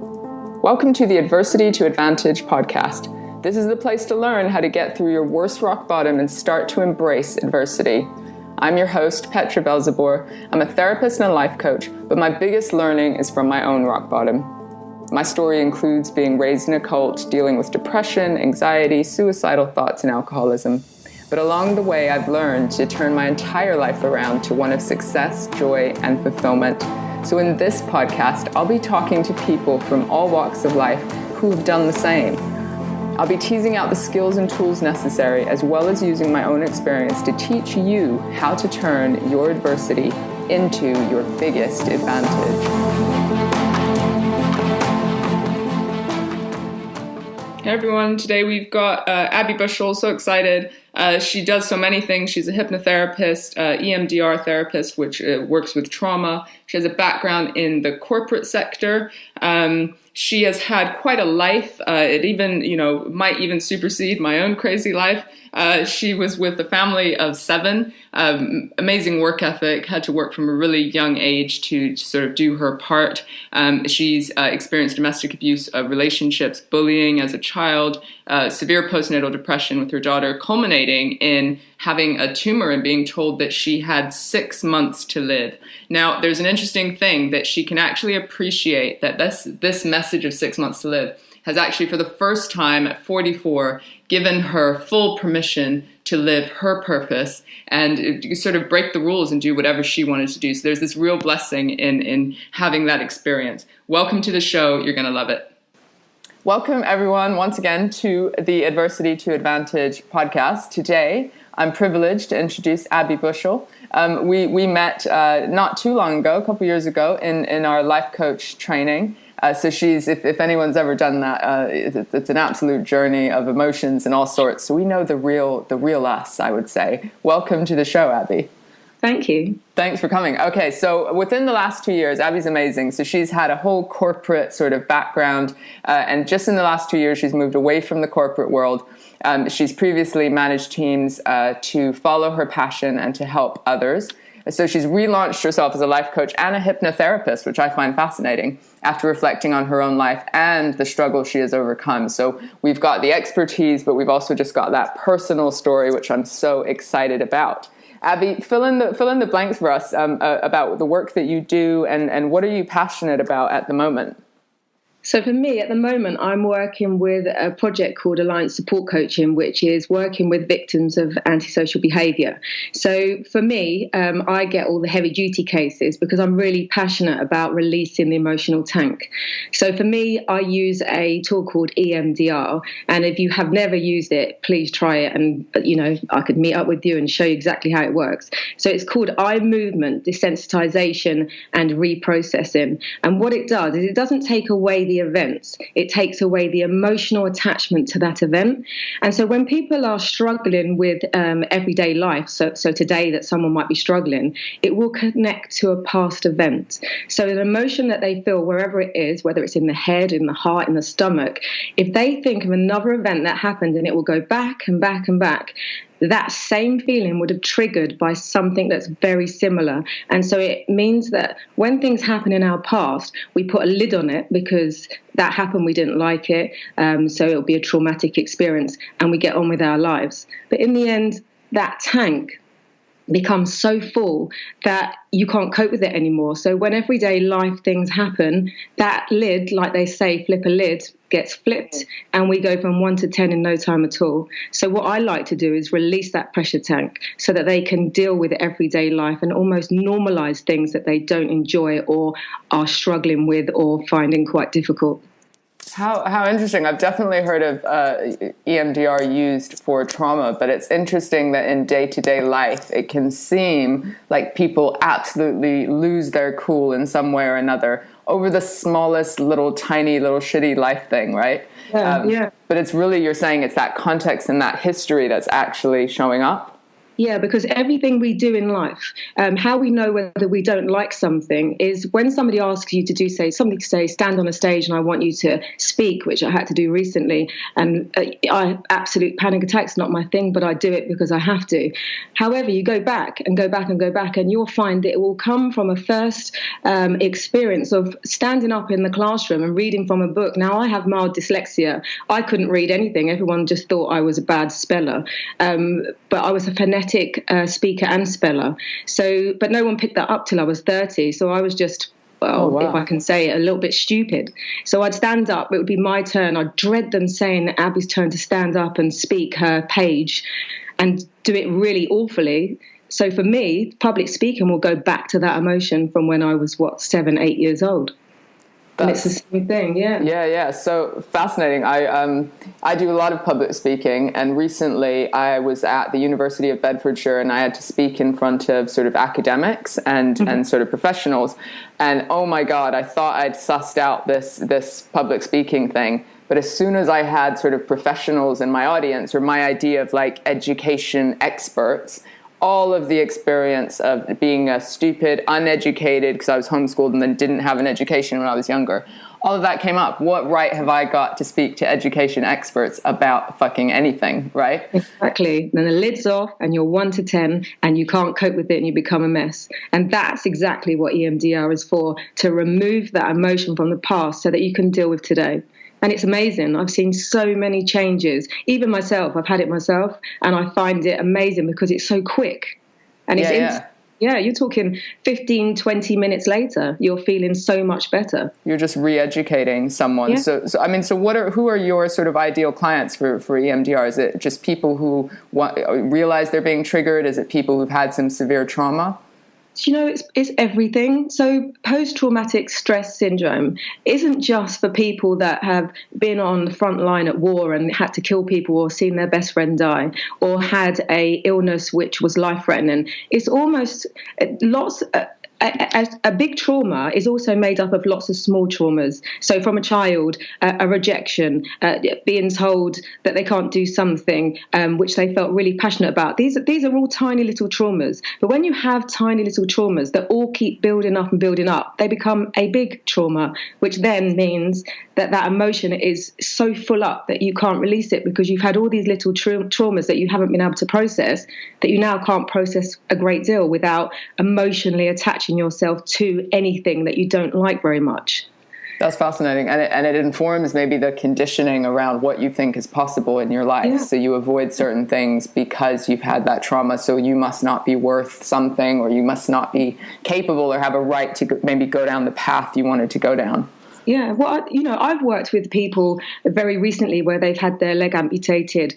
Welcome to the Adversity to Advantage podcast. This is the place to learn how to get through your worst rock bottom and start to embrace adversity. I'm your host, Petra Belzebor. I'm a therapist and a life coach, but my biggest learning is from my own rock bottom. My story includes being raised in a cult, dealing with depression, anxiety, suicidal thoughts, and alcoholism. But along the way, I've learned to turn my entire life around to one of success, joy, and fulfillment. So in this podcast, I'll be talking to people from all walks of life who've done the same. I'll be teasing out the skills and tools necessary, as well as using my own experience to teach you how to turn your adversity into your biggest advantage. Hey everyone, today we've got Abby Bushell, so excited. She does so many things. She's a hypnotherapist, EMDR therapist, which works with trauma. She has a background in the corporate sector. She has had quite a life. It even, might even supersede my own crazy life. She was with a family of 7, amazing work ethic, had to work from a really young age to sort of do her part. She's experienced domestic abuse, relationships, bullying as a child, severe postnatal depression with her daughter, culminating in having a tumor and being told that she had 6 months to live. Now, there's an interesting thing that she can actually appreciate that this message of 6 months to live has actually, for the first time at 44, given her full permission to live her purpose and sort of break the rules and do whatever she wanted to do. So there's this real blessing in having that experience. Welcome to the show. You're going to love it. Welcome, everyone, once again to the Adversity to Advantage podcast. Today, I'm privileged to introduce Abby Bushell. We met not too long ago, a couple years ago, in our life coach training. So she's, if anyone's ever done that, it's an absolute journey of emotions and all sorts. So we know the real us, I would say. Welcome to the show, Abby. Thank you. Thanks for coming. Okay, so within the last 2 years, Abby's amazing. So she's had a whole corporate sort of background, and just in the last 2 years, she's moved away from the corporate world. She's previously managed teams to follow her passion and to help others. So she's relaunched herself as a life coach and a hypnotherapist, which I find fascinating, after reflecting on her own life and the struggle she has overcome. So we've got the expertise, but we've also just got that personal story, which I'm so excited about. Abby, fill in the blanks for us about the work that you do and what are you passionate about at the moment? So for me, at the moment, I'm working with a project called Alliance Support Coaching, which is working with victims of antisocial behaviour. So for me, I get all the heavy duty cases because I'm really passionate about releasing the emotional tank. So for me, I use a tool called EMDR. And if you have never used it, please try it. And, I could meet up with you and show you exactly how it works. So it's called eye movement, desensitization and reprocessing. And what it does is it doesn't take away the events, it takes away the emotional attachment to that event. And so when people are struggling with everyday life, so today that someone might be struggling, it will connect to a past event. So an emotion that they feel wherever it is, whether it's in the head, in the heart, in the stomach, if they think of another event that happened and it will go back and back and back, that same feeling would have triggered by something that's very similar. And so it means that when things happen in our past, we put a lid on it because that happened, we didn't like it, so it'll be a traumatic experience, and we get on with our lives. But in the end, that tank becomes so full that you can't cope with it anymore. So when everyday life things happen, that lid, like they say, flip a lid, gets flipped, and we go from 1 to 10 in no time at all. So what I like to do is release that pressure tank so that they can deal with everyday life and almost normalize things that they don't enjoy or are struggling with or finding quite difficult. How interesting. I've definitely heard of EMDR used for trauma, but it's interesting that in day-to-day life, it can seem like people absolutely lose their cool in some way or another over the smallest little tiny little shitty life thing, right? Yeah. But it's really, you're saying it's that context and that history that's actually showing up? Yeah, because everything we do in life, how we know whether we don't like something is when somebody asks you to do, stand on a stage and I want you to speak, which I had to do recently. And absolute panic attacks, not my thing, but I do it because I have to. However, you go back and go back and go back, and you'll find that it will come from a first experience of standing up in the classroom and reading from a book. Now, I have mild dyslexia. I couldn't read anything. Everyone just thought I was a bad speller. But I was a phonetic speaker and speller. So, but no one picked that up till I was 30. So I was just, if I can say it, a little bit stupid. So I'd stand up. It would be my turn. I'd dread them saying Abby's turn to stand up and speak her page and do it really awfully. So for me, public speaking will go back to that emotion from when I was, 7, 8 years old. And it's the same thing, yeah. Yeah. So fascinating. I do a lot of public speaking, and recently I was at the University of Bedfordshire, and I had to speak in front of sort of academics and sort of professionals. And oh my God, I thought I'd sussed out this public speaking thing. But as soon as I had sort of professionals in my audience, or my idea of like education experts, all of the experience of being a stupid, uneducated, because I was homeschooled and then didn't have an education when I was younger, all of that came up. What right have I got to speak to education experts about fucking anything, right? Exactly. Then the lid's off and you're 1 to 10 and you can't cope with it and you become a mess. And that's exactly what EMDR is for, to remove that emotion from the past so that you can deal with today. And it's amazing. I've seen so many changes. Even myself, I've had it myself, and I find it amazing because it's so quick. And it's instant. Yeah, you're talking 15, 20 minutes later, you're feeling so much better. You're just re-educating someone. Yeah. So who are your sort of ideal clients for EMDR? Is it just people who realize they're being triggered? Is it people who've had some severe trauma? It's everything. So post-traumatic stress syndrome isn't just for people that have been on the front line at war and had to kill people or seen their best friend die or had a illness which was life-threatening. It's almost lots... A big trauma is also made up of lots of small traumas. So from a child, a rejection, being told that they can't do something which they felt really passionate about. These are all tiny little traumas. But when you have tiny little traumas that all keep building up, they become a big trauma, which then means that emotion is so full up that you can't release it because you've had all these little traumas that you haven't been able to process, that you now can't process a great deal without emotionally attaching yourself to anything that you don't like very much. That's fascinating. And it informs maybe the conditioning around what you think is possible in your life. Yeah. So you avoid certain things because you've had that trauma. So you must not be worth something, or you must not be capable or have a right to maybe go down the path you wanted to go down. Yeah, well, I've worked with people very recently where they've had their leg amputated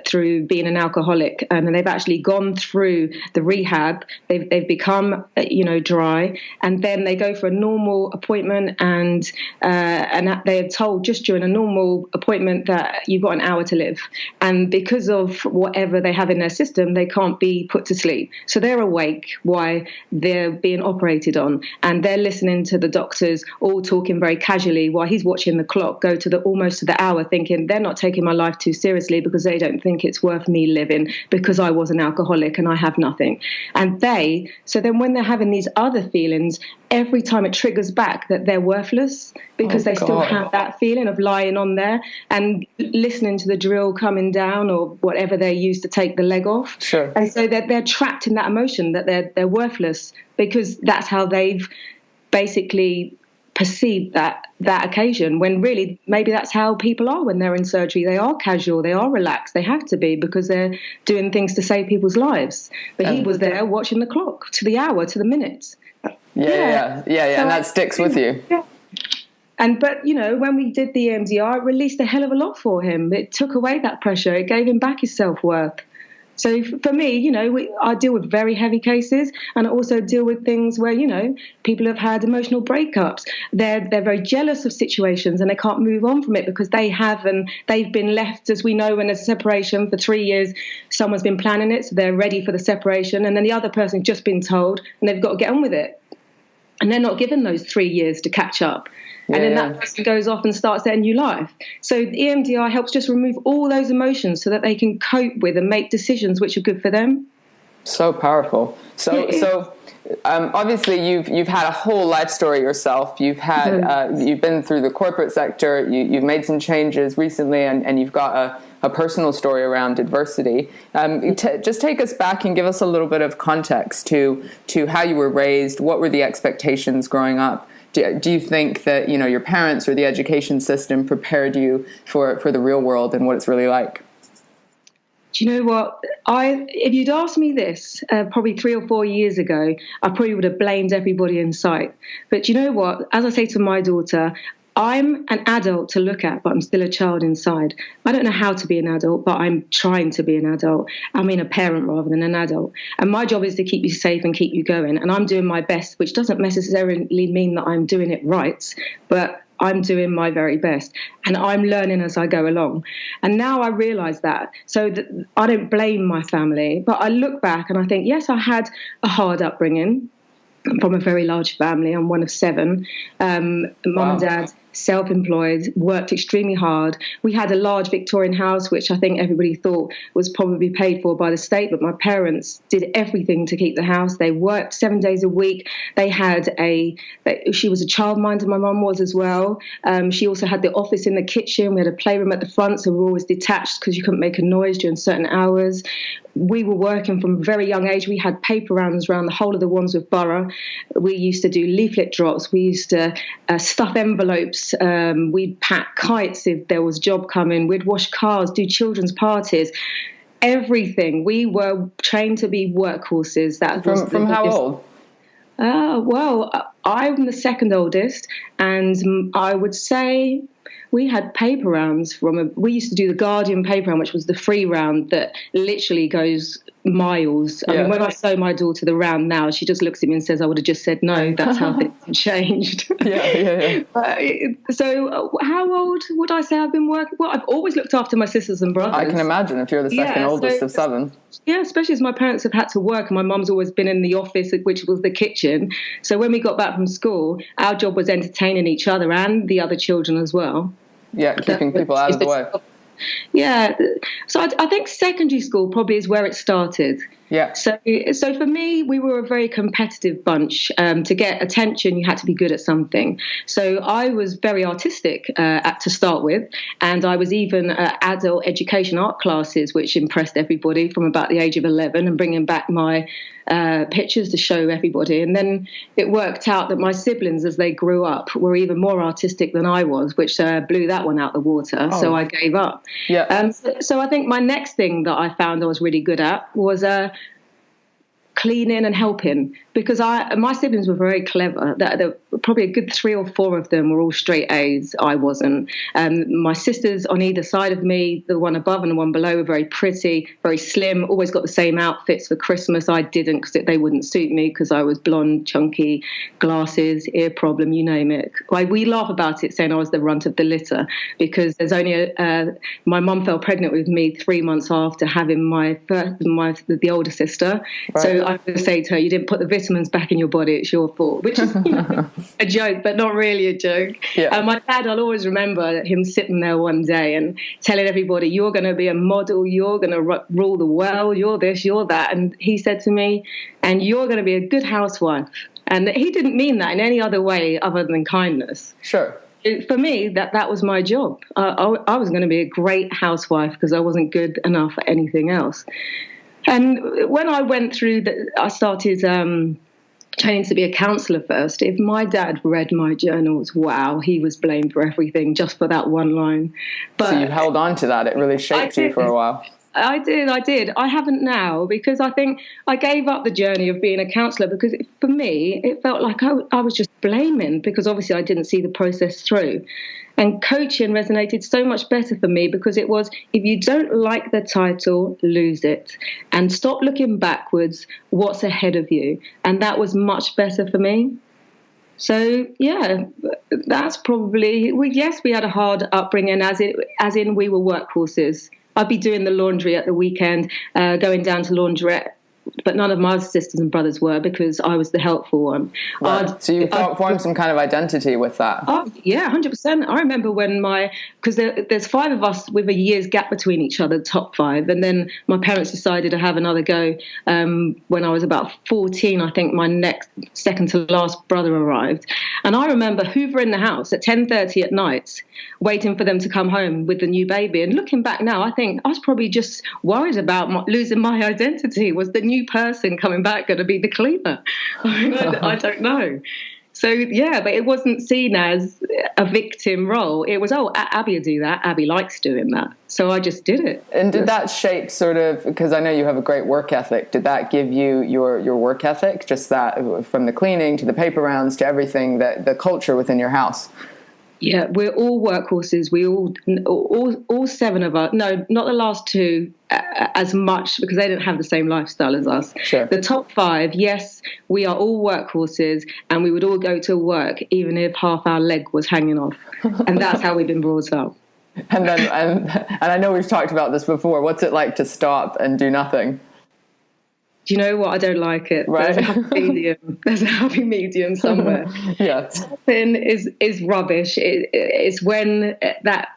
through being an alcoholic, and they've actually gone through the rehab. They've become, dry, and then they go for a normal appointment, and they are told just during a normal appointment that you've got an hour to live, and because of whatever they have in their system, they can't be put to sleep. So they're awake while they're being operated on, and they're listening to the doctors all talking very casually while he's watching the clock go to almost to the hour, thinking they're not taking my life too seriously because they don't think it's worth me living because I was an alcoholic and I have nothing. And so then when they're having these other feelings, every time it triggers back that they're worthless because they still have that feeling of lying on there and listening to the drill coming down or whatever they use to take the leg off. Sure. And so they're trapped in that emotion that they're worthless because that's how they've basically perceive that occasion, when really maybe that's how people are when they're in surgery. They are casual, they are relaxed, they have to be because they're doing things to save people's lives. But he was there watching the clock to the hour, to the minute. Yeah. So and that sticks with you. Yeah. But when we did the EMDR, it released a hell of a lot for him. It took away that pressure. It gave him back his self-worth. So for me, I deal with very heavy cases, and I also deal with things where, people have had emotional breakups. They're very jealous of situations and they can't move on from it because they've been left, as we know, in a separation for 3 years. Someone's been planning it, so they're ready for the separation, and then the other person's just been told and they've got to get on with it. And they're not given those 3 years to catch up. And then that person goes off and starts their new life. So the EMDR helps just remove all those emotions so that they can cope with and make decisions which are good for them. So powerful. So obviously you've had a whole life story yourself. You've had you've been through the corporate sector. You've made some changes recently, and you've got a personal story around adversity. Just take us back and give us a little bit of context to how you were raised. What were the expectations growing up? Do you think that your parents or the education system prepared you for the real world and what it's really like? Do you know what? If you'd asked me this probably 3 or 4 years ago, I probably would have blamed everybody in sight. But you know what? As I say to my daughter, I'm an adult to look at, but I'm still a child inside. I don't know how to be an adult, but I'm trying to be an adult. I mean, a parent rather than an adult. And my job is to keep you safe and keep you going. And I'm doing my best, which doesn't necessarily mean that I'm doing it right, but I'm doing my very best, and I'm learning as I go along. And now I realise that. So I don't blame my family, but I look back and I think, yes, I had a hard upbringing. I'm from a very large family. I'm one of 7. Mum and dad, self-employed, worked extremely hard. We had a large Victorian house, which I think everybody thought was probably paid for by the state, but my parents did everything to keep the house. They worked 7 days a week. She was a childminder, my mum was as well. She also had the office in the kitchen. We had a playroom at the front, so we were always detached because you couldn't make a noise during certain hours. We were working from a very young age. We had paper rounds around the whole of the Wandsworth Borough. We used to do leaflet drops. We used to stuff envelopes. We'd pack kites if there was a job coming. We'd wash cars, do children's parties, everything. We were trained to be workhorses. From how old? Well, I'm the second oldest, and I would say we had paper rounds we used to do the Guardian paper round, which was the free round that literally goes miles. I mean, when I show my daughter the round now, she just looks at me and says, I would have just said no. That's how things have changed. Yeah. So how old would I say I've been working? Well, I've always looked after my sisters and brothers. I can imagine if you're the second oldest of 7. Yeah, especially as my parents have had to work and my mum's always been in the office, which was the kitchen. So when we got back from school, our job was entertaining each other and the other children as well. Yeah, keeping people out of the way. Yeah, so I think secondary school probably is where it started. Yeah. So for me, we were a very competitive bunch. To get attention, you had to be good at something. So I was very artistic to start with, and I was even adult education art classes, which impressed everybody from about the age of 11, and bringing back my pictures to show everybody. And then it worked out that my siblings, as they grew up, were even more artistic than I was, which blew that one out the water. So I gave up. Yeah. So I think my next thing that I found I was really good at was cleaning and helping, because my siblings were very clever. Probably a good 3 or 4 of them were all straight A's. I wasn't. My sisters on either side of me, the one above and the one below, were very pretty, very slim, always got the same outfits for Christmas. I didn't, because they wouldn't suit me because I was blonde, chunky, glasses, ear problem, you name it. We laugh about it saying I was the runt of the litter, because there's only my mum fell pregnant with me 3 months after having the older sister. Right. So I would say to her, you didn't put the vitamins back in your body, it's your fault, which is a joke, but not really a joke. Yeah. My dad, I'll always remember him sitting there one day and telling everybody, you're going to be a model, you're going to rule the world, you're this, you're that. And he said to me, and you're going to be a good housewife. And he didn't mean that in any other way other than kindness. Sure. For me, that was my job. I was going to be a great housewife because I wasn't good enough for anything else. And when I went through I started training to be a counsellor first. If my dad read my journals, wow, he was blamed for everything just for that one line. But so you held on to that. It really shaped you for a while. I did. I haven't now, because I think I gave up the journey of being a counsellor, because for me, it felt like I was just blaming, because obviously I didn't see the process through. And coaching resonated so much better for me, because it was, if you don't like the title, lose it. And stop looking backwards, what's ahead of you. And that was much better for me. So, yeah, that's probably, yes, we had a hard upbringing, as in we were workhorses. I'd be doing the laundry at the weekend, going down to laundrette but none of my sisters and brothers were, because I was the helpful one. Right. So you formed some kind of identity with that. Oh, yeah, 100%. I remember when because there's 5 of us with a year's gap between each other, top 5. And then my parents decided to have another go when I was about 14. I think my next second to last brother arrived. And I remember hoovering the house at 10:30 at night, waiting for them to come home with the new baby. And looking back now, I think I was probably just worried about losing my identity. Was the new person coming back going to be the cleaner? I don't know. So, yeah, but it wasn't seen as a victim role. It was, Abby will do that. Abby likes doing that. So I just did it. And did that shape sort of, because I know you have a great work ethic, did that give you your work ethic? Just that from the cleaning to the paper rounds to everything, that the culture within your house? Yeah, we're all workhorses. We all 7 of us. No, not the last 2 as much, because they didn't have the same lifestyle as us. Sure. The top 5, yes, we are all workhorses, and we would all go to work even if half our leg was hanging off, and that's how we've been brought up. And then, and I know we've talked about this before. What's it like to stop and do nothing? Do you know what? I don't like it. Right. There's a happy medium somewhere. Yeah. Stopping is rubbish. It's when that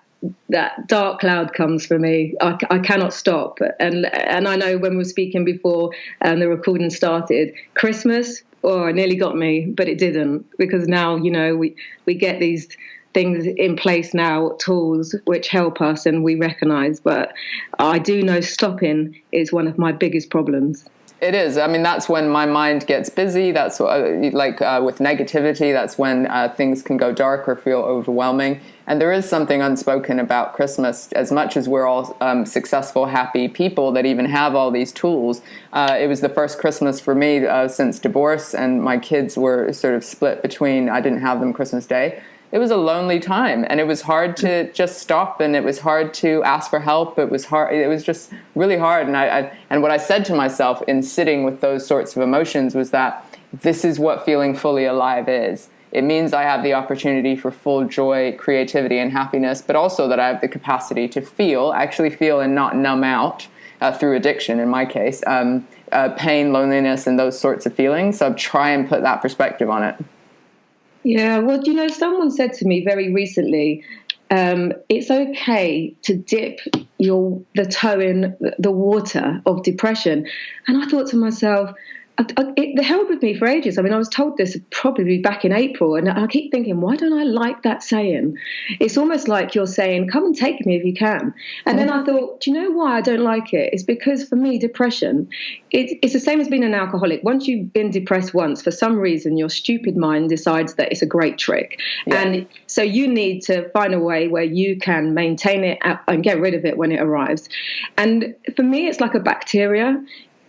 dark cloud comes for me. I cannot stop. And I know when we were speaking before the recording started, Christmas, it nearly got me, but it didn't, because now, we get these things in place now, tools which help us and we recognize. But I do know stopping is one of my biggest problems. It is. I mean, that's when my mind gets busy. That's with negativity. That's when things can go dark or feel overwhelming. And there is something unspoken about Christmas. As much as we're all successful, happy people that even have all these tools, it was the first Christmas for me since divorce, and my kids were sort of split between, I didn't have them Christmas Day. It was a lonely time, and it was hard to just stop, and it was hard to ask for help. It was hard. It was just really hard. And what I said to myself in sitting with those sorts of emotions was that this is what feeling fully alive is. It means I have the opportunity for full joy, creativity, and happiness, but also that I have the capacity to actually feel and not numb out through addiction, in my case, pain, loneliness, and those sorts of feelings. So I try and put that perspective on it. Yeah, well, someone said to me very recently, it's okay to dip the toe in the water of depression. And I thought to myself, it held with me for ages. I mean, I was told this probably back in April, and I keep thinking, why don't I like that saying? It's almost like you're saying, come and take me if you can. And then I thought, do you know why I don't like it? It's because for me, depression, it's the same as being an alcoholic. Once you've been depressed once, for some reason, your stupid mind decides that it's a great trick. Yeah. And so you need to find a way where you can maintain it and get rid of it when it arrives. And for me, it's like a bacteria.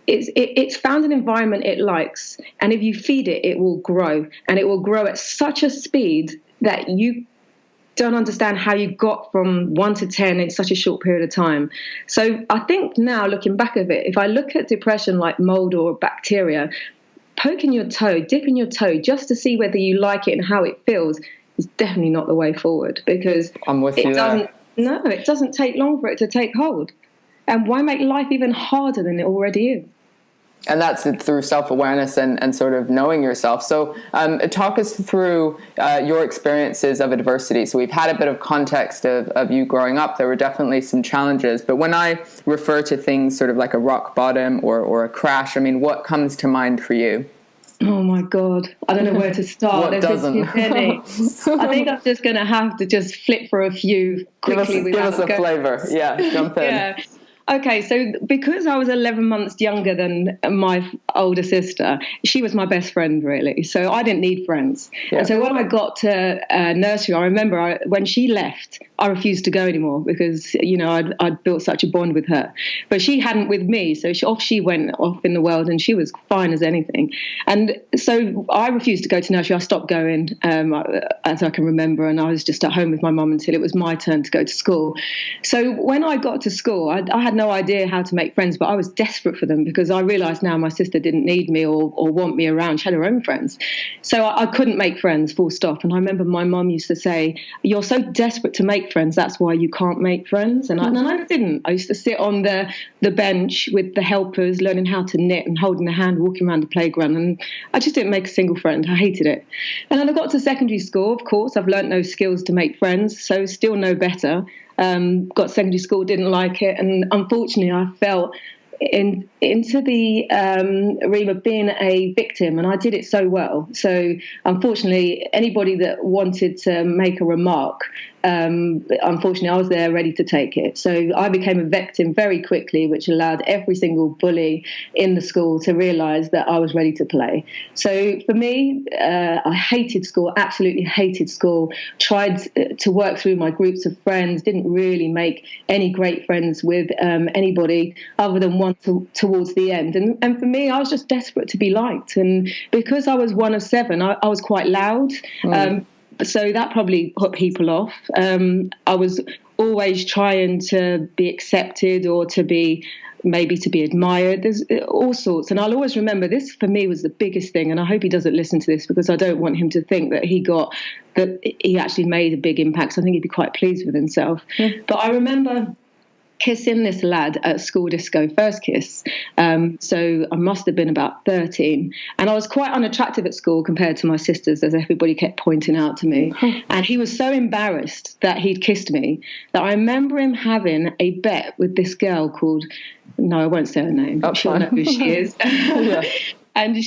It's found an environment it likes, and if you feed it, it will grow, and it will grow at such a speed that you don't understand how you got from 1 to 10 in such a short period of time. So I think now, looking back at it, if I look at depression like mold or bacteria, poking your toe, dipping your toe just to see whether you like it and how it feels is definitely not the way forward, because I'm with you there. No, it doesn't take long for it to take hold. And why make life even harder than it already is? And that's through self-awareness and sort of knowing yourself. So talk us through your experiences of adversity. So we've had a bit of context of you growing up. There were definitely some challenges. But when I refer to things sort of like a rock bottom or a crash, I mean, what comes to mind for you? Oh, my God. I don't know where to start. What doesn't? I think I'm just going to have to just flip for a few quickly. Give us a flavor. Yeah, jump in. Yeah. Okay, so because I was 11 months younger than my older sister, she was my best friend, really. So I didn't need friends. Yeah. And so when I got to nursery, I remember when she left, I refused to go anymore because, I'd built such a bond with her. But she hadn't with me, so she went off in the world, and she was fine as anything. And so I refused to go to nursery. I stopped going, as I can remember, and I was just at home with my mum until it was my turn to go to school. So when I got to school, I had had no idea how to make friends, but I was desperate for them because I realised now my sister didn't need me or want me around. She had her own friends. So I couldn't make friends, full stop. And I remember my mum used to say, you're so desperate to make friends, that's why you can't make friends. And I didn't. I used to sit on the bench with the helpers, learning how to knit and holding a hand, walking around the playground. And I just didn't make a single friend. I hated it. And then I got to secondary school. Of course, I've learnt those skills to make friends, so still no better. Got secondary school, didn't like it, and unfortunately I fell into the realm of being a victim, and I did it so well. So unfortunately, anybody that wanted to make a remark, unfortunately I was there ready to take it. So I became a victim very quickly, which allowed every single bully in the school to realise that I was ready to play. So for me, I hated school, absolutely hated school, tried to work through my groups of friends, didn't really make any great friends with anybody other than one towards the end. And for me, I was just desperate to be liked. And because I was one of seven, I was quite loud. So that probably put people off. I was always trying to be accepted or to be admired. There's all sorts. And I'll always remember this for me was the biggest thing. And I hope he doesn't listen to this because I don't want him to think that he actually made a big impact. So I think he'd be quite pleased with himself. But I remember kissing this lad at school disco, first kiss. So I must have been about 13. And I was quite unattractive at school compared to my sisters, as everybody kept pointing out to me. And he was so embarrassed that he'd kissed me that I remember him having a bet with this girl called, no, I won't say her name. She'll know who she is. And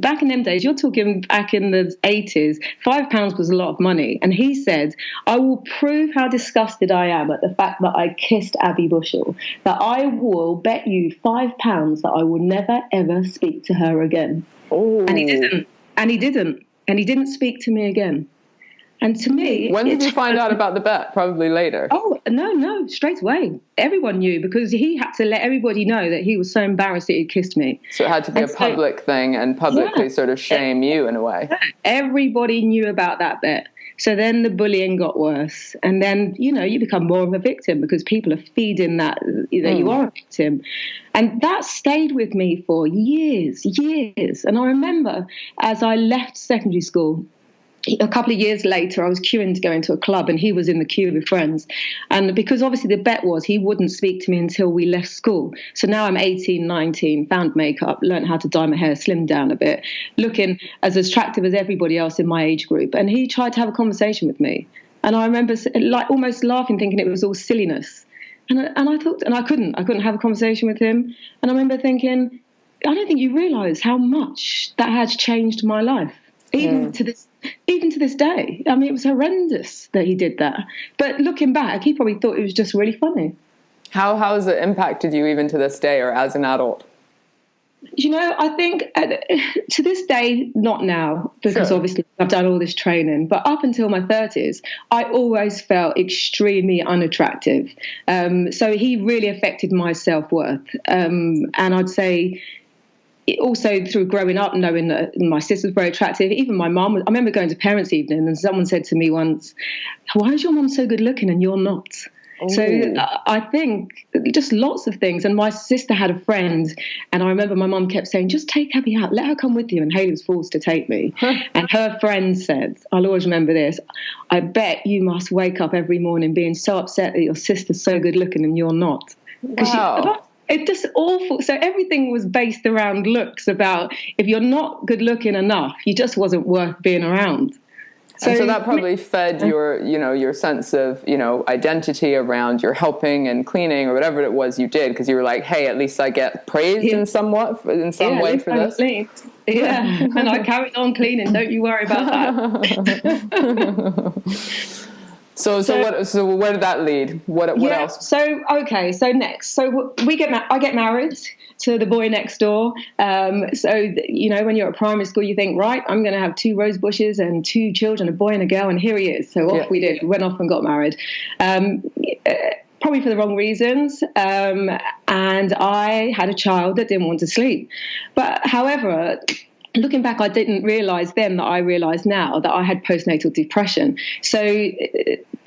back in them days, you're talking back in the 80s, £5 was a lot of money. And he said, I will prove how disgusted I am at the fact that I kissed Abby Bushell, that I will bet you £5 that I will never, ever speak to her again. Oh. And he didn't. And he didn't speak to me again. And to me... When did you find out about the bet? Probably later. Oh, no, straight away. Everyone knew because he had to let everybody know that he was so embarrassed that he'd kissed me. So it had to be a public thing and publicly sort of shame you in a way. Everybody knew about that bet. So then the bullying got worse. And then, you become more of a victim because people are feeding that you are a victim. And that stayed with me for years. And I remember as I left secondary school, a couple of years later, I was queuing to go into a club and he was in the queue with friends. And because obviously the bet was he wouldn't speak to me until we left school. So now I'm 18, 19, found makeup, learned how to dye my hair, slimmed down a bit, looking as attractive as everybody else in my age group. And he tried to have a conversation with me. And I remember almost laughing, thinking it was all silliness. And I thought, and I couldn't have a conversation with him. And I remember thinking, I don't think you realise how much that has changed my life. Even to this day. I mean, it was horrendous that he did that. But looking back, he probably thought it was just really funny. How has it impacted you even to this day or as an adult? I think to this day, not now, because obviously I've done all this training. But up until my 30s, I always felt extremely unattractive. So he really affected my self-worth. And I'd say... also through growing up, knowing that my sister was very attractive, even my mum. I remember going to parents' evening and someone said to me once, why is your mum so good looking and you're not? Ooh. So I think just lots of things. And my sister had a friend and I remember my mum kept saying, just take Abby out, let her come with you. And Hayley was forced to take me. And her friend said, I'll always remember this, I bet you must wake up every morning being so upset that your sister's so good looking and you're not. Wow. It's just awful. So everything was based around looks, about if you're not good looking enough, you just wasn't worth being around. So that probably fed your sense of, identity around your helping and cleaning or whatever it was you did, because you were like, hey, at least I get praised in some way for this. Yeah, and I carried on cleaning. Don't you worry about that. So where did that lead? What else? So next. So I get married to the boy next door. When you're at primary school, you think, right, I'm going to have 2 rose bushes and 2 children, a boy and a girl, and here he is. So off we did. We went off and got married. Probably for the wrong reasons. And I had a child that didn't want to sleep. But however, looking back, I didn't realise then that I realise now that I had postnatal depression. So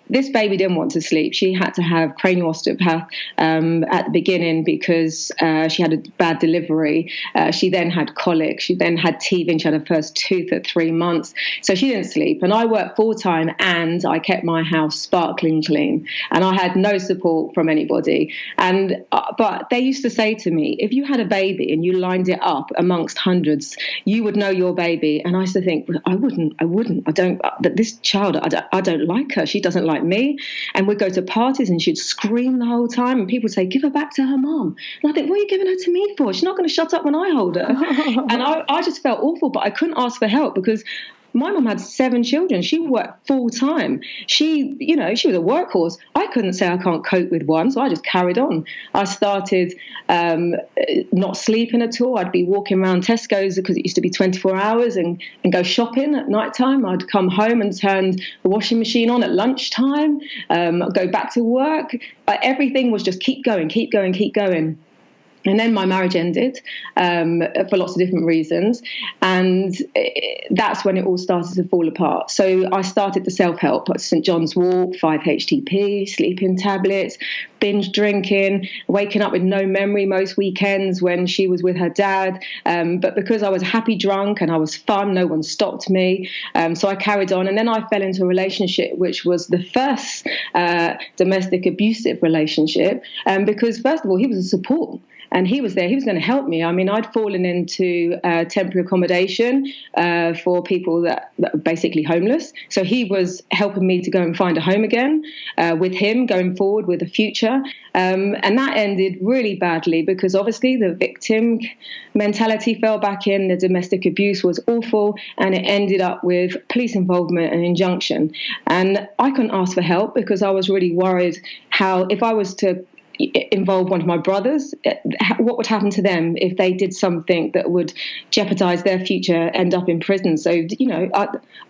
this baby didn't want to sleep. She had to have cranial osteopath at the beginning because she had a bad delivery. She then had colic. She then had teething. She had her first tooth at 3 months. So she didn't sleep. And I worked full-time, and I kept my house sparkling clean. And I had no support from anybody. And but they used to say to me, if you had a baby and you lined it up amongst hundreds, you would know your baby. And I used to think, I wouldn't. This child, I don't like her. She doesn't like me. And we'd go to parties and she'd scream the whole time. And people would say, give her back to her mom. And I think, what are you giving her to me for? She's not going to shut up when I hold her. And I just felt awful, but I couldn't ask for help because my mum had 7 children. She worked full time. She was a workhorse. I couldn't say I can't cope with one, so I just carried on. I started not sleeping at all. I'd be walking around Tesco's because it used to be 24 hours and go shopping at night time. I'd come home and turn the washing machine on at lunchtime, go back to work. Everything was just keep going. And then my marriage ended for lots of different reasons. And that's when it all started to fall apart. So I started the self-help at St. John's Walk, 5-HTP, sleeping tablets, binge drinking, waking up with no memory most weekends when she was with her dad. But because I was happy drunk and I was fun, no one stopped me. So I carried on. And then I fell into a relationship, which was the first domestic abusive relationship. Because first of all, he was a support. And he was there. He was going to help me. I mean, I'd fallen into temporary accommodation for people that were basically homeless. So he was helping me to go and find a home again with him, going forward with a future. And that ended really badly because obviously the victim mentality fell back in. The domestic abuse was awful. And it ended up with police involvement and injunction. And I couldn't ask for help because I was really worried how if I was to involve one of my brothers, what would happen to them if they did something that would jeopardize their future, end up in prison. So,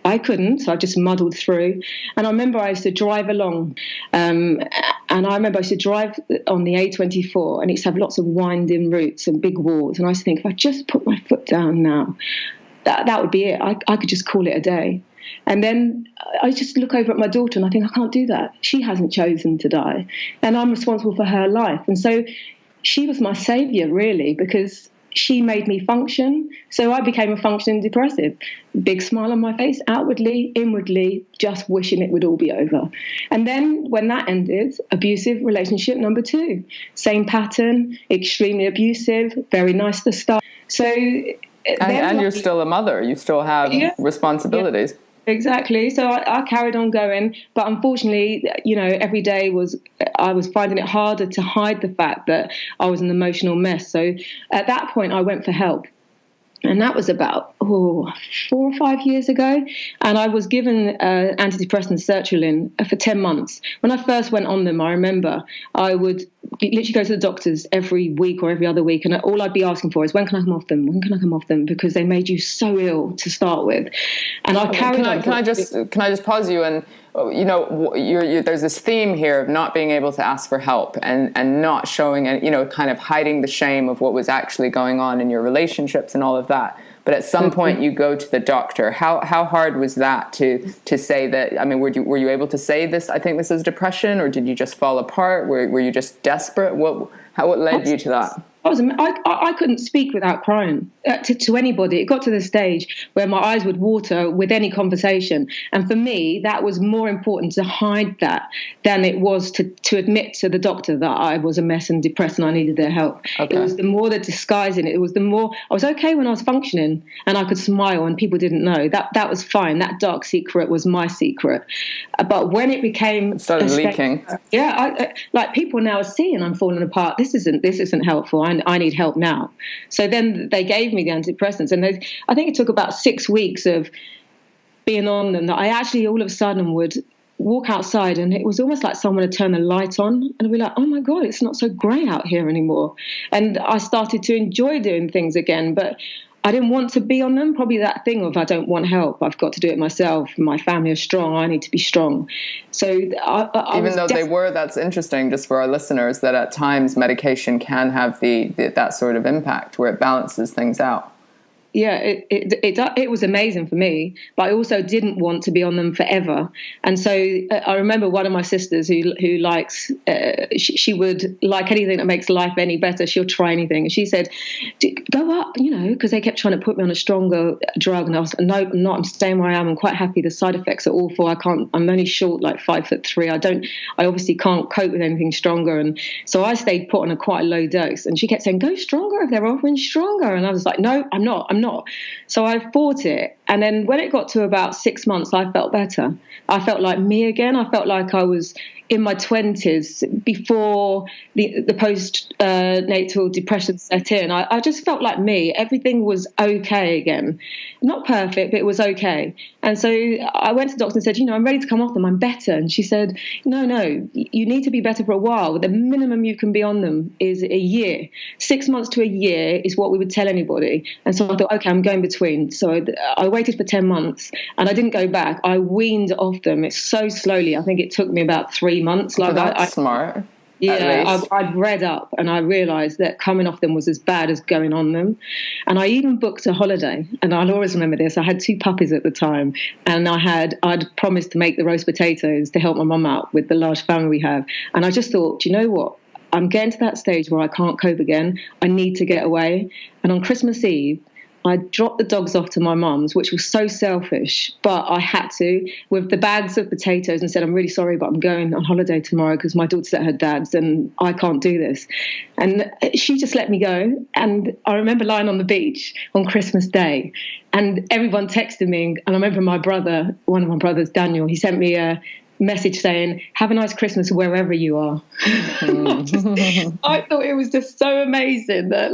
I couldn't, so I just muddled through. And I remember I used to drive along, and I remember I used to drive on the A24, and it used to have lots of winding routes and big walls. And I used to think, if I just put my foot down now, that would be it. I could just call it a day. And then I just look over at my daughter and I think, I can't do that. She hasn't chosen to die. And I'm responsible for her life. And so she was my savior, really, because she made me function. So I became a functioning depressive. Big smile on my face, outwardly, inwardly, just wishing it would all be over. And then when that ended, abusive relationship number 2. Same pattern, extremely abusive, very nice to start. So... And you're still a mother. You still have responsibilities. Yeah. Exactly. So I carried on going, but unfortunately, every day I was finding it harder to hide the fact that I was an emotional mess. So at that point, I went for help. And that was about 4 or 5 years ago. And I was given antidepressant sertraline for 10 months. When I first went on them, I remember I would literally go to the doctors every week or every other week. And all I'd be asking for is, when can I come off them? When can I come off them? Because they made you so ill to start with. And I carried on. Can I just pause you? And there's this theme here of not being able to ask for help and not showing, kind of hiding the shame of what was actually going on in your relationships and all of that. But at some point you go to the doctor. How hard was that to say that? I mean, were you able to say this? I think this is depression, or did you just fall apart? Were you just desperate? What led you to that? I couldn't speak without crying to anybody. It got to the stage where my eyes would water with any conversation. And for me, that was more important to hide that than it was to admit to the doctor that I was a mess and depressed and I needed their help. Okay. It was the more the disguising it. It was the more I was okay when I was functioning and I could smile and people didn't know. That was fine. That dark secret was my secret. But when it became... It started leaking. Like people now are seeing I'm falling apart. This isn't helpful. I need help now. So then they gave me the antidepressants, and I think it took about 6 weeks of being on them that I actually all of a sudden would walk outside, and it was almost like someone had turned the light on, and I'd be like, oh my God, it's not so grey out here anymore. And I started to enjoy doing things again, but I didn't want to be on them. Probably that thing of I don't want help. I've got to do it myself. My family is strong. I need to be strong. So even though they were, that's interesting just for our listeners, that at times medication can have that sort of impact where it balances things out. it was amazing for me, but I also didn't want to be on them forever. And so I remember one of my sisters who likes, she would like anything that makes life any better. She'll try anything. And she said, go up, because they kept trying to put me on a stronger drug. And I was, no, I'm not, I'm staying where I am. I'm quite happy. The side effects are awful. I'm only short, like 5'3". I obviously can't cope with anything stronger. And so I stayed put on quite a low dose. And she kept saying, go stronger if they're offering stronger. And I was like, no, I'm not. So I fought it. And then when it got to about 6 months, I felt better. I felt like me again. I felt like I was in my 20s before the postnatal depression set in. I just felt like me. Everything was okay again. Not perfect, but it was okay. And so I went to the doctor and said, I'm ready to come off them. I'm better. And she said, no, you need to be better for a while. The minimum you can be on them is a year. 6 months to a year is what we would tell anybody. And so I thought, okay, I'm going between. So I waited for 10 months and I didn't go back. I weaned off them. It's so slowly. I think it took me about 3 months. Like that's smart. Yeah, I'd read up and I realised that coming off them was as bad as going on them. And I even booked a holiday. And I'll always remember this. I had 2 puppies at the time. And I'd promised to make the roast potatoes to help my mum out with the large family we have. And I just thought, you know what? I'm getting to that stage where I can't cope again. I need to get away. And on Christmas Eve, I dropped the dogs off to my mum's, which was so selfish, but I had to, with the bags of potatoes, and said, I'm really sorry, but I'm going on holiday tomorrow because my daughter's at her dad's and I can't do this. And she just let me go. And I remember lying on the beach on Christmas Day and everyone texted me. And I remember one of my brothers, Daniel, he sent me a message saying, have a nice Christmas wherever you are. I thought it was just so amazing that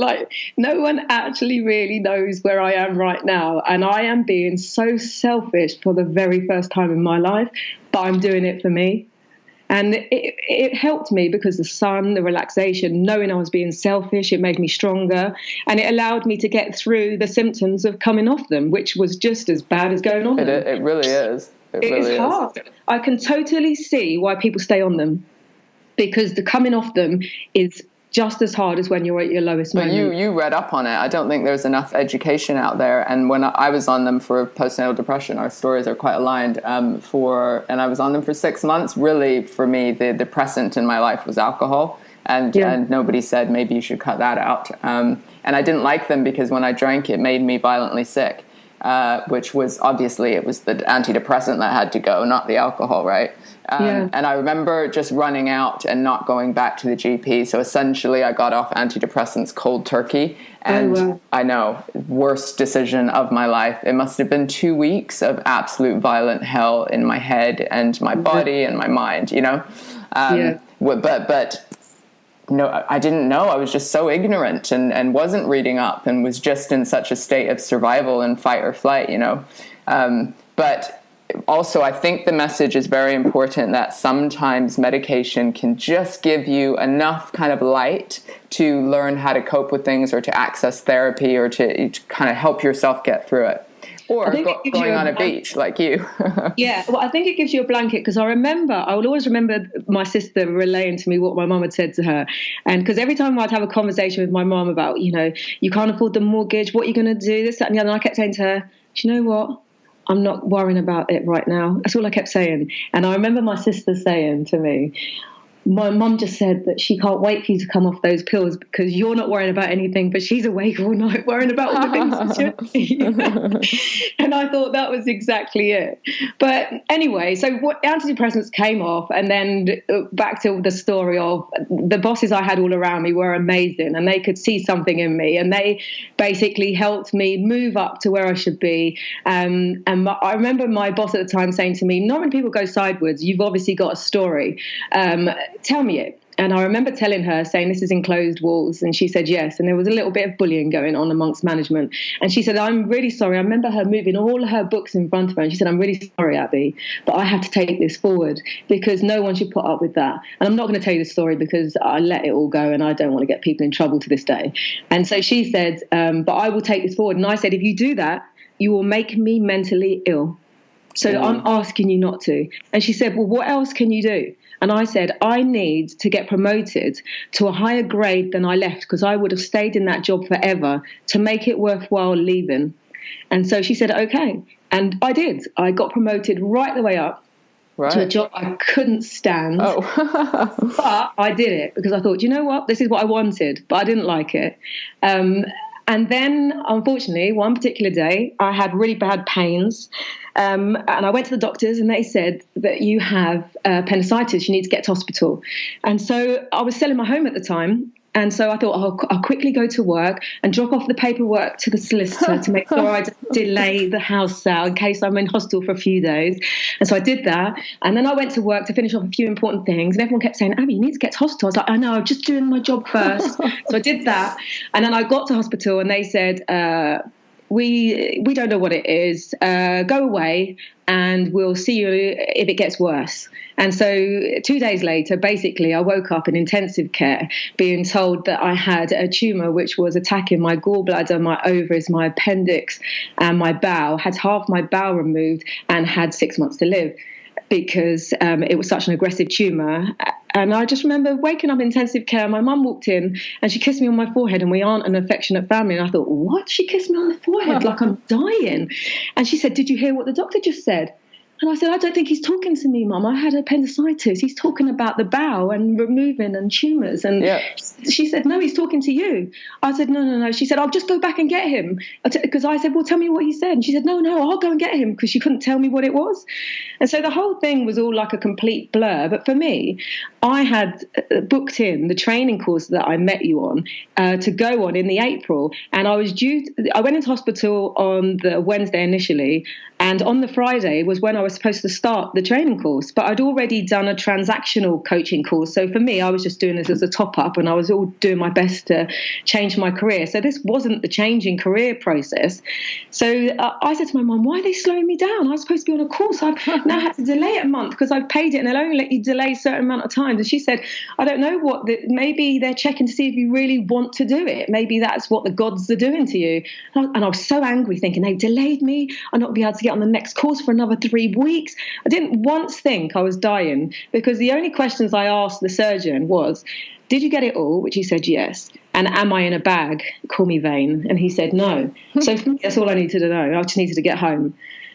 no one actually really knows where I am right now, and I am being so selfish for the very first time in my life, but I'm doing it for me. And it helped me because the sun, the relaxation, knowing I was being selfish, it made me stronger, and it allowed me to get through the symptoms of coming off them, which was just as bad as going on them. It really is. It really is hard. I can totally see why people stay on them, because the coming off them is just as hard as when you're at your lowest moment. But you read up on it. I don't think there's enough education out there. And when I was on them for postnatal depression, our stories are quite aligned. And I was on them for 6 months. Really, for me, the depressant in my life was alcohol. And nobody said maybe you should cut that out. And I didn't like them because when I drank, it made me violently sick. Which was obviously it was the antidepressant that had to go, not the alcohol, right? And I remember just running out and not going back to the GP. So essentially I got off antidepressants cold turkey. And I know, worst decision of my life. It must have been 2 weeks of absolute violent hell in my head and my body and my mind, But no, I didn't know. I was just so ignorant and wasn't reading up and was just in such a state of survival and fight or flight, But also, I think the message is very important that sometimes medication can just give you enough kind of light to learn how to cope with things or to access therapy or to kind of help yourself get through it. Or going on a beach like you. Yeah, well, I think it gives you a blanket because I will always remember my sister relaying to me what my mum had said to her. And because every time I'd have a conversation with my mum about, you can't afford the mortgage, what are you going to do, this, that, and the other, and I kept saying to her, do you know what? I'm not worrying about it right now. That's all I kept saying. And I remember my sister saying to me, my mum just said that she can't wait for you to come off those pills because you're not worrying about anything, but she's awake all night worrying about all the things. And I thought that was exactly it. But anyway, so what antidepressants came off, and then back to the story of the bosses I had all around me were amazing, and they could see something in me, and they basically helped me move up to where I should be. And I remember my boss at the time saying to me, not many people go sideways. You've obviously got a story. Tell me it. And I remember telling her, saying, this is enclosed walls. And she said, yes. And there was a little bit of bullying going on amongst management. And she said, I'm really sorry. I remember her moving all her books in front of her. And she said, I'm really sorry, Abby, but I have to take this forward because no one should put up with that. And I'm not going to tell you the story because I let it all go and I don't want to get people in trouble to this day. And so she said, but I will take this forward. And I said, if you do that, you will make me mentally ill. So I'm asking you not to. And she said, well, what else can you do? And I said, I need to get promoted to a higher grade than I left, because I would have stayed in that job forever to make it worthwhile leaving. And so she said, okay. And I did. I got promoted right the way up to a job I couldn't stand. But I did it because I thought, you know what? This is what I wanted, but I didn't like it. And then, unfortunately, one particular day, I had really bad pains. And I went to the doctors and they said that you have appendicitis, you need to get to hospital. And so I was selling my home at the time. And so I thought, I'll quickly go to work and drop off the paperwork to the solicitor to make sure I don't delay the house sale in case I'm in hospital for a few days. And so I did that. And then I went to work to finish off a few important things. And everyone kept saying, Abby, you need to get to hospital. I was like, I know, I'm just doing my job first. So I did that. And then I got to hospital and they said, we don't know what it is. Go away and we'll see you if it gets worse. And so 2 days later, basically, I woke up in intensive care being told that I had a tumour which was attacking my gallbladder, my ovaries, my appendix and my bowel, had half my bowel removed and had 6 months to live because it was such an aggressive tumour. And I just remember waking up in intensive care. My mum walked in and she kissed me on my forehead, and we aren't an affectionate family. And I thought, what? She kissed me on the forehead like I'm dying. And she said, did you hear what the doctor just said? And I said, I don't think he's talking to me, Mum. I had appendicitis. He's talking about the bowel and removing and tumours. And she said, no, he's talking to you. I said, no. She said, I'll just go back and get him. Because I said, well, tell me what he said. And she said, no, I'll go and get him, because she couldn't tell me what it was. And so the whole thing was all like a complete blur. But for me, I had booked in the training course that I met you on to go on in the April. And I went into hospital on the Wednesday initially. And on the Friday was when I was supposed to start the training course, but I'd already done a transactional coaching course. So for me, I was just doing this as a top up, and I was all doing my best to change my career. So this wasn't the changing career process. So I said to my mum, why are they slowing me down? I was supposed to be on a course. I've now had to delay it a month because I've paid it and they'll only let you delay a certain amount of times. And she said, I don't know maybe they're checking to see if you really want to do it. Maybe that's what the gods are doing to you. And I was so angry thinking they delayed me. I'll not be able to get on the next course for another 3 weeks. I didn't once think I was dying, because the only questions I asked the surgeon was, did you get it all? Which he said yes. And am I in a bag? Call me vain. And he said no. So for me, that's all I needed to know. I just needed to get home.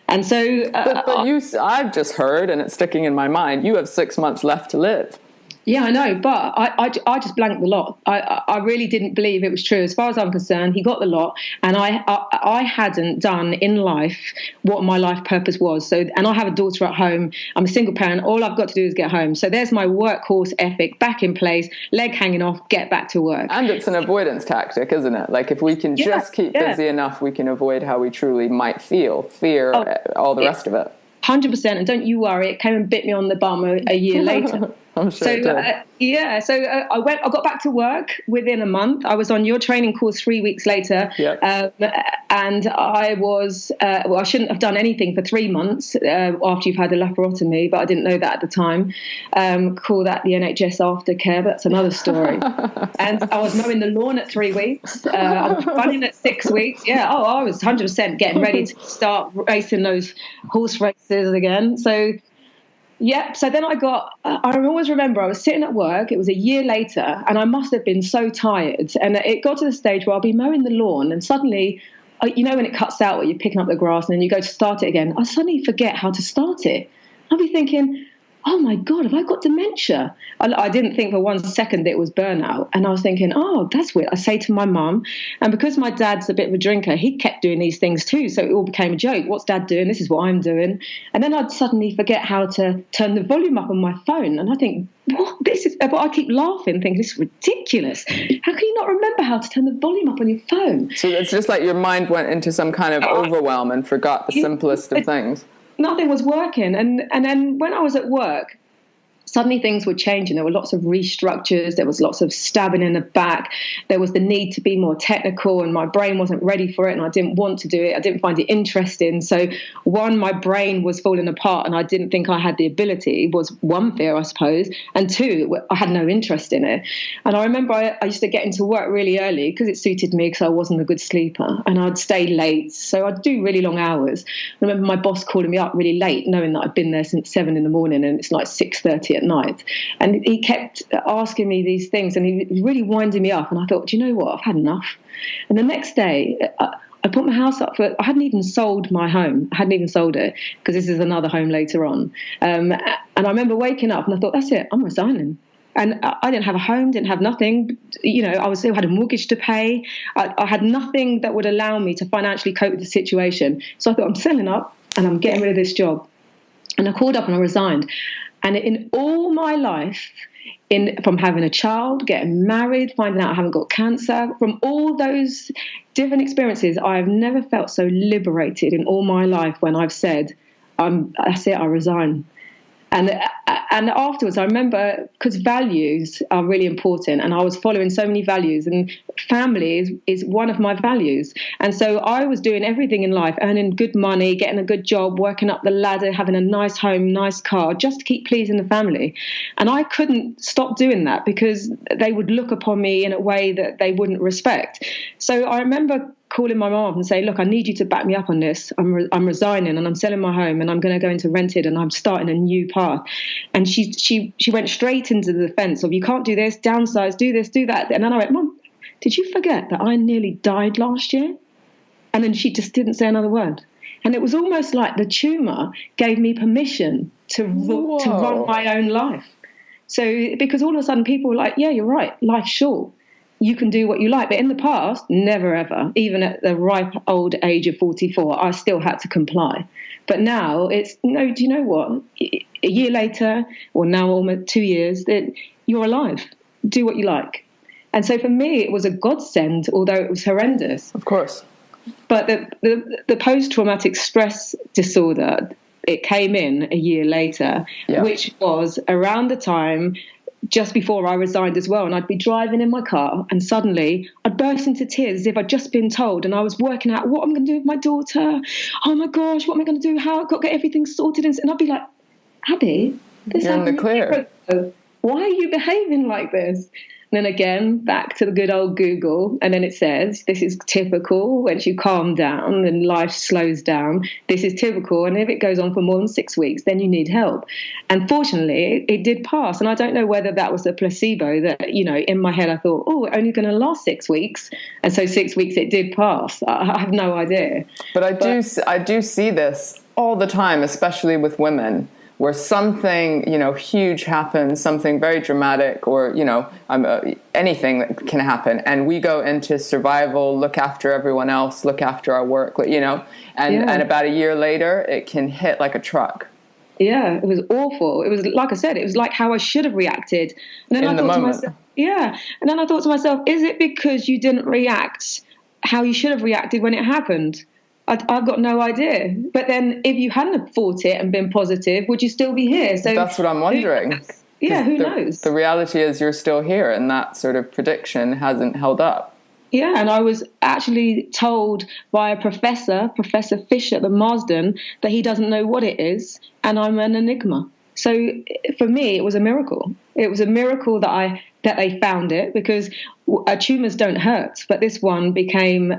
And so but I've just heard, and it's sticking in my mind, you have 6 months left to live. Yeah, I know, but I just blanked the lot. I really didn't believe it was true. As far as I'm concerned, he got the lot, and I hadn't done in life what my life purpose was. So, and I have a daughter at home. I'm a single parent. All I've got to do is get home. So there's my workhorse ethic back in place, leg hanging off, get back to work. And it's an avoidance tactic, isn't it? Like if we can just keep busy enough, we can avoid how we truly might feel, fear, all the rest of it. 100%, and don't you worry, it came and bit me on the bum a year later. I'm sure it did. So I got back to work within a month. I was on your training course 3 weeks later. And I was, I shouldn't have done anything for 3 months after you've had a laparotomy, but I didn't know that at the time. Call that the NHS aftercare, but that's another story. And I was mowing the lawn at 3 weeks. I was running at 6 weeks. I was 100% getting ready to start racing those horse races again. So then I always remember I was sitting at work, it was a year later, and I must have been so tired. And it got to the stage where I'll be mowing the lawn, and suddenly, you know when it cuts out where you're picking up the grass and then you go to start it again, I suddenly forget how to start it. I'll be thinking, oh my God, have I got dementia? I didn't think for 1 second that it was burnout. And I was thinking, oh, that's weird. I say to my mum, and because my dad's a bit of a drinker, he kept doing these things too. So it all became a joke. What's Dad doing? This is what I'm doing. And then I'd suddenly forget how to turn the volume up on my phone. And I think, what? But I keep laughing, thinking, this is ridiculous. How can you not remember how to turn the volume up on your phone? So it's just like your mind went into some kind of overwhelm and forgot the simplest of things. Nothing was working. And then when I was at work, suddenly things were changing. There were lots of restructures. There was lots of stabbing in the back. There was the need to be more technical, and my brain wasn't ready for it, and I didn't want to do it. I didn't find it interesting. So one, my brain was falling apart, and I didn't think I had the ability, was one fear, I suppose. And two, I had no interest in it. And I remember I used to get into work really early because it suited me, because I wasn't a good sleeper, and I'd stay late. So I'd do really long hours. I remember my boss calling me up really late, knowing that I'd been there since 7 a.m, and it's like 6:30 at night. And he kept asking me these things, and he was really winding me up. And I thought, do you know what? I've had enough. And the next day, I put my house up for, I hadn't even sold my home. I hadn't even sold it, because this is another home later on. And I remember waking up and I thought, that's it, I'm resigning. And I didn't have a home, didn't have nothing. You know, I still had a mortgage to pay. I had nothing that would allow me to financially cope with the situation. So I thought, I'm selling up and I'm getting rid of this job. And I called up and I resigned. And in all my life, from having a child, getting married, finding out I haven't got cancer, from all those different experiences, I've never felt so liberated in all my life when I've said, that's it, I resign. And afterwards, I remember, because values are really important, and I was following so many values, and family is one of my values. And so I was doing everything in life, earning good money, getting a good job, working up the ladder, having a nice home, nice car, just to keep pleasing the family. And I couldn't stop doing that, because they would look upon me in a way that they wouldn't respect. So I remember calling my mom and say, look, I need you to back me up on this. I'm resigning, and I'm selling my home, and I'm going to go into rented, and I'm starting a new path. And she went straight into the defense of, you can't do this, downsize, do this, do that. And then I went, Mom, did you forget that I nearly died last year? And then she just didn't say another word. And it was almost like the tumor gave me permission to run my own life. So, because all of a sudden people were like, yeah, you're right, life's short. You can do what you like. But in the past, never ever, even at the ripe old age of 44, I still had to comply. But now it's, no, do you know what? A year later, or now almost 2 years, that you're alive. Do what you like. And so for me, it was a godsend, although it was horrendous. Of course. But the post-traumatic stress disorder, it came in a year later, which was around the time just before I resigned as well. And I'd be driving in my car, and suddenly I'd burst into tears as if I'd just been told, and I was working out what I'm going to do with my daughter. Oh my gosh, what am I going to do? How I've got to get everything sorted. And I'd be like, Abby, this you're in the clear. Why are you behaving like this? And then again, back to the good old Google, and then it says, this is typical. Once you calm down and life slows down, this is typical. And if it goes on for more than 6 weeks, then you need help. And fortunately, it did pass. And I don't know whether that was a placebo that, you know, in my head, I thought, oh, it's only going to last 6 weeks. And so 6 weeks, it did pass. I have no idea. But I do see this all the time, especially with women, where something, you know, huge happens, something very dramatic, or, you know, anything that can happen. And we go into survival, look after everyone else, look after our work, you know, and about a year later, it can hit like a truck. Yeah, it was awful. It was, like I said, it was like how I should have reacted. And then I thought to myself, and then I thought to myself, is it because you didn't react how you should have reacted when it happened? I've got no idea. But then if you hadn't fought it and been positive, would you still be here? So that's what I'm wondering. Who knows? The reality is you're still here, and that sort of prediction hasn't held up. Yeah, and I was actually told by a Professor Fish at the Marsden, that he doesn't know what it is, and I'm an enigma. So for me, it was a miracle. It was a miracle that they found it, because tumours don't hurt, but this one became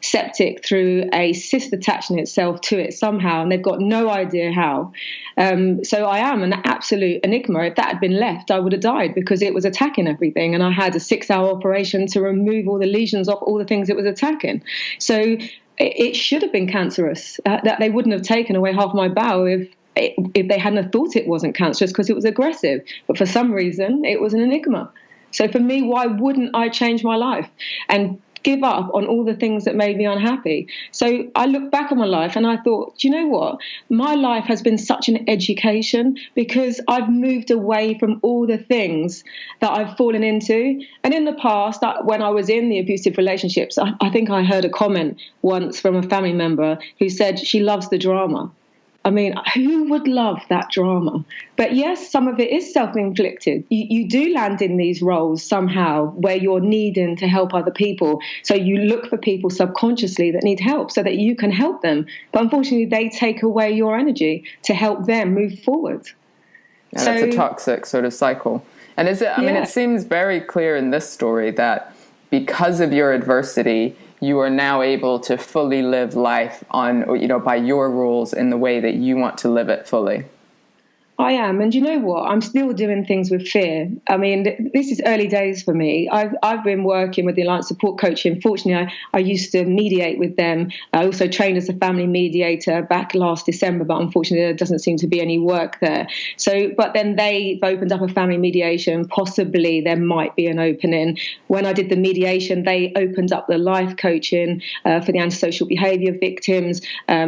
septic through a cyst attaching itself to it somehow, and they've got no idea how. So I am an absolute enigma. If that had been left, I would have died, because it was attacking everything, and I had a 6-hour operation to remove all the lesions off all the things it was attacking. So it should have been cancerous. That they wouldn't have taken away half my bowel if they hadn't have thought it wasn't cancerous, because it was aggressive. But for some reason, it was an enigma. So for me, why wouldn't I change my life and give up on all the things that made me unhappy? So I look back on my life and I thought, do you know what? My life has been such an education, because I've moved away from all the things that I've fallen into. And in the past, when I was in the abusive relationships, I think I heard a comment once from a family member who said she loves the drama. I mean, who would love that drama? But yes, some of it is self-inflicted. You do land in these roles somehow where you're needing to help other people. So you look for people subconsciously that need help so that you can help them. But unfortunately, they take away your energy to help them move forward. And so, it's a toxic sort of cycle. And is it? I mean, it seems very clear in this story that because of your adversity, you are now able to fully live life on, you know, by your rules in the way that you want to live it fully. I am. And you know what? I'm still doing things with fear. I mean, this is early days for me. I've been working with the Alliance Support Coaching. Fortunately, I used to mediate with them. I also trained as a family mediator back last December, but unfortunately, there doesn't seem to be any work there. So, but then they've opened up a family mediation. Possibly there might be an opening. When I did the mediation, they opened up the life coaching for the antisocial behaviour victims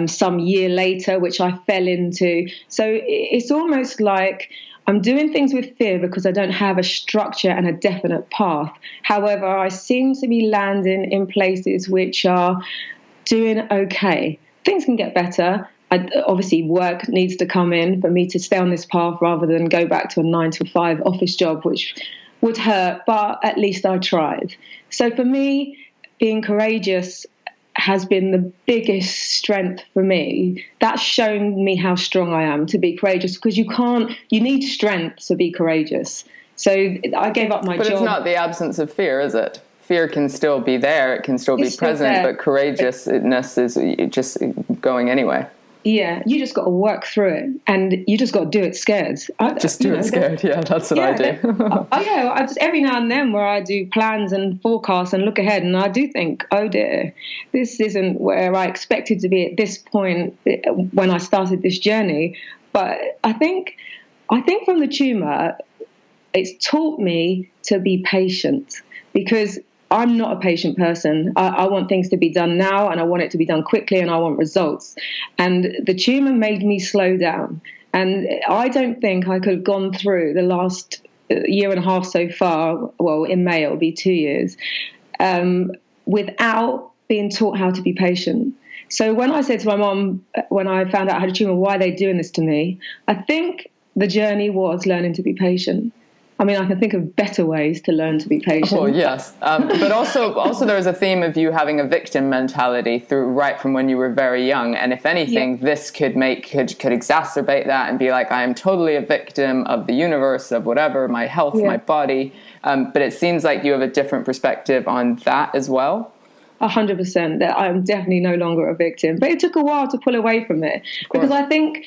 some year later, which I fell into. So it's almost like I'm doing things with fear because I don't have a structure and a definite path. However, I seem to be landing in places which are doing okay. Things can get better. Obviously, work needs to come in for me to stay on this path rather than go back to a 9-to-5 office job, which would hurt, but at least I tried. So for me, being courageous has been the biggest strength for me. That's shown me how strong I am to be courageous, because you need strength to be courageous. So I gave up my job. But it's not the absence of fear, is it? Fear can still be there, it can still be present, but courageousness is just going anyway. Yeah, you just got to work through it, and you just got to do it scared. Just do it scared, that's what I do. I just every now and then where I do plans and forecasts and look ahead, and I do think, oh dear, this isn't where I expected to be at this point when I started this journey. But I think from the tumour, it's taught me to be patient, because I'm not a patient person. I want things to be done now, and I want it to be done quickly, and I want results. And the tumour made me slow down. And I don't think I could have gone through the last year and a half so far, well, in May it'll be 2 years, without being taught how to be patient. So when I said to my mum, when I found out I had a tumour, why are they doing this to me? I think the journey was learning to be patient. I mean, I can think of better ways to learn to be patient. Well, yes. But also there was a theme of you having a victim mentality right from when you were very young. And if anything, this could exacerbate that and be like, I am totally a victim of the universe, of whatever, my health, my body. But it seems like you have a different perspective on that as well. 100%. That I'm definitely no longer a victim. But it took a while to pull away from it. Because I think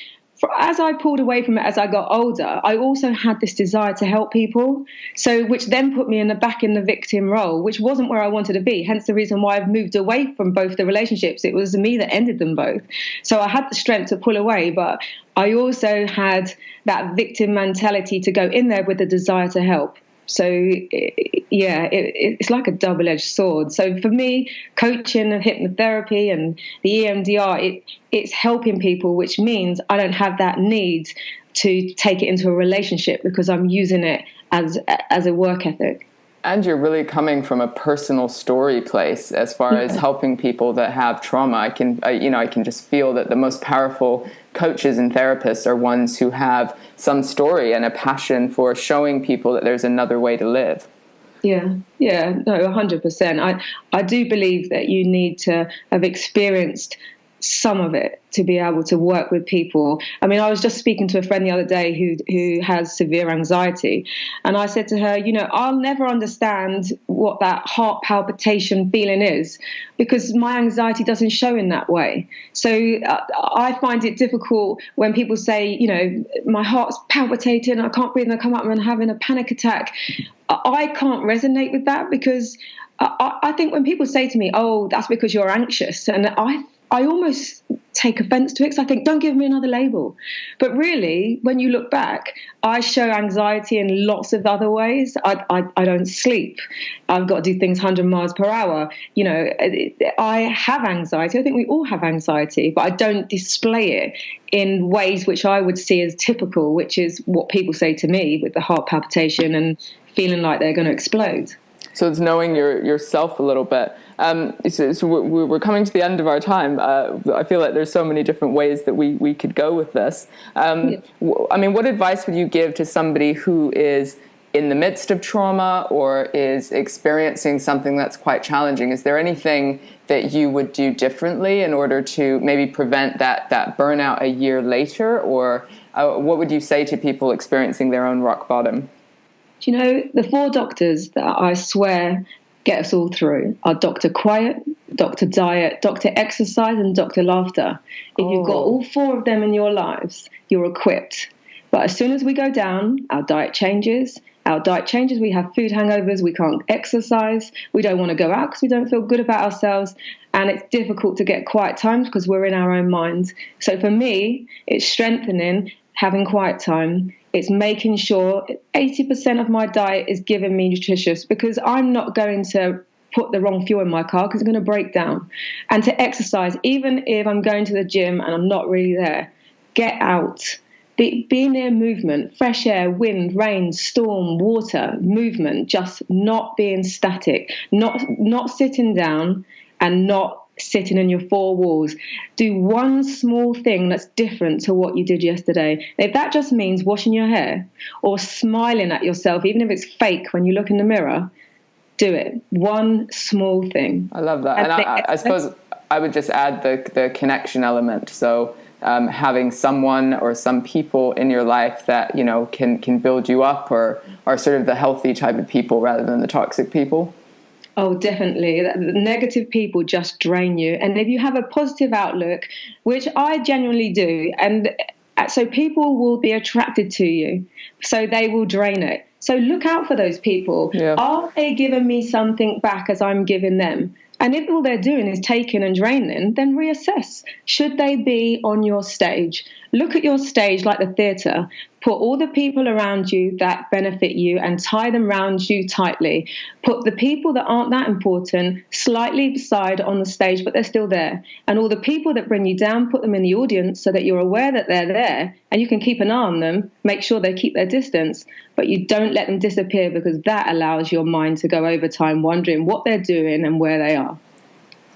as I pulled away from it as I got older, I also had this desire to help people. So, which then put me back in the victim role, which wasn't where I wanted to be. Hence the reason why I've moved away from both the relationships. It was me that ended them both. So I had the strength to pull away, but I also had that victim mentality to go in there with the desire to help. So, it's like a double-edged sword. So for me, coaching and hypnotherapy and the EMDR, it's helping people, which means I don't have that need to take it into a relationship because I'm using it as a work ethic. And you're really coming from a personal story place as far as helping people that have trauma. I can just feel that the most powerful coaches and therapists are ones who have some story and a passion for showing people that there's another way to live. No, 100%. I do believe that you need to have experienced some of it to be able to work with people. I mean, I was just speaking to a friend the other day who has severe anxiety, and I said to her, I'll never understand what that heart palpitation feeling is because my anxiety doesn't show in that way. So I find it difficult when people say, my heart's palpitating, I can't breathe, and I come up and I'm having a panic attack. I can't resonate with that because I think when people say to me, oh, that's because you're anxious, and I almost take offense to it because I think, don't give me another label. But really, when you look back, I show anxiety in lots of other ways. I don't sleep. I've got to do things 100 miles per hour. I have anxiety. I think we all have anxiety, but I don't display it in ways which I would see as typical, which is what people say to me with the heart palpitation and feeling like they're going to explode. So it's knowing yourself a little bit. So we're coming to the end of our time. I feel like there's so many different ways that we could go with this. I mean, what advice would you give to somebody who is in the midst of trauma or is experiencing something that's quite challenging? Is there anything that you would do differently in order to maybe prevent that burnout a year later? Or what would you say to people experiencing their own rock bottom? Do you know, the 4 doctors that I swear get us all through are Dr. Quiet, Dr. Diet, Dr. Exercise, and Dr. Laughter. If you've got all 4 of them in your lives, you're equipped. But as soon as we go down, our diet changes. We have food hangovers, we can't exercise, we don't want to go out because we don't feel good about ourselves, and it's difficult to get quiet times because we're in our own minds. So for me, it's strengthening, having quiet time. It's making sure 80% of my diet is giving me nutritious, because I'm not going to put the wrong fuel in my car because it's going to break down. And to exercise, even if I'm going to the gym and I'm not really there, get out. Be near movement, fresh air, wind, rain, storm, water, movement, just not being static, not sitting down and not sitting in your 4 walls. Do one small thing that's different to what you did yesterday. If that just means washing your hair or smiling at yourself, even if it's fake when you look in the mirror, do it. One small thing. I love that. And I suppose I would just add the connection element. So having someone or some people in your life that, you know, can build you up or are sort of the healthy type of people rather than the toxic people. Oh, definitely. The negative people just drain you. And if you have a positive outlook, which I genuinely do, and so people will be attracted to you, so they will drain it. So look out for those people. Yeah. Are they giving me something back as I'm giving them? And if all they're doing is taking and draining, then reassess. Should they be on your stage? Look at your stage like the theatre. Put all the people around you that benefit you and tie them around you tightly. Put the people that aren't that important slightly beside on the stage, but they're still there. And all the people that bring you down, put them in the audience so that you're aware that they're there and you can keep an eye on them, make sure they keep their distance, but you don't let them disappear, because that allows your mind to go over time wondering what they're doing and where they are.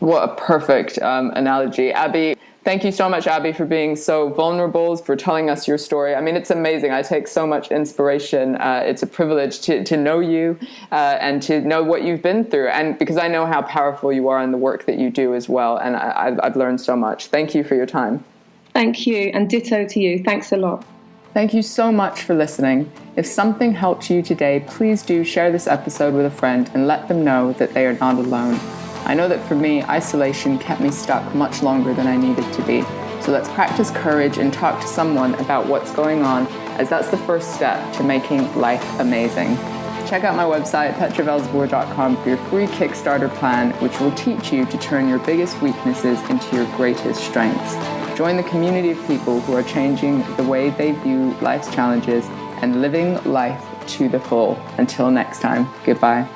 What a perfect analogy. Abby, thank you so much, Abby, for being so vulnerable, for telling us your story. I mean, it's amazing. I take so much inspiration. It's a privilege to know you and to know what you've been through. And because I know how powerful you are in the work that you do as well. And I've learned so much. Thank you for your time. Thank you. And ditto to you. Thanks a lot. Thank you so much for listening. If something helped you today, please do share this episode with a friend and let them know that they are not alone. I know that for me, isolation kept me stuck much longer than I needed to be. So let's practice courage and talk to someone about what's going on, as that's the first step to making life amazing. Check out my website, petravelsboer.com, for your free Kickstarter plan, which will teach you to turn your biggest weaknesses into your greatest strengths. Join the community of people who are changing the way they view life's challenges and living life to the full. Until next time, goodbye.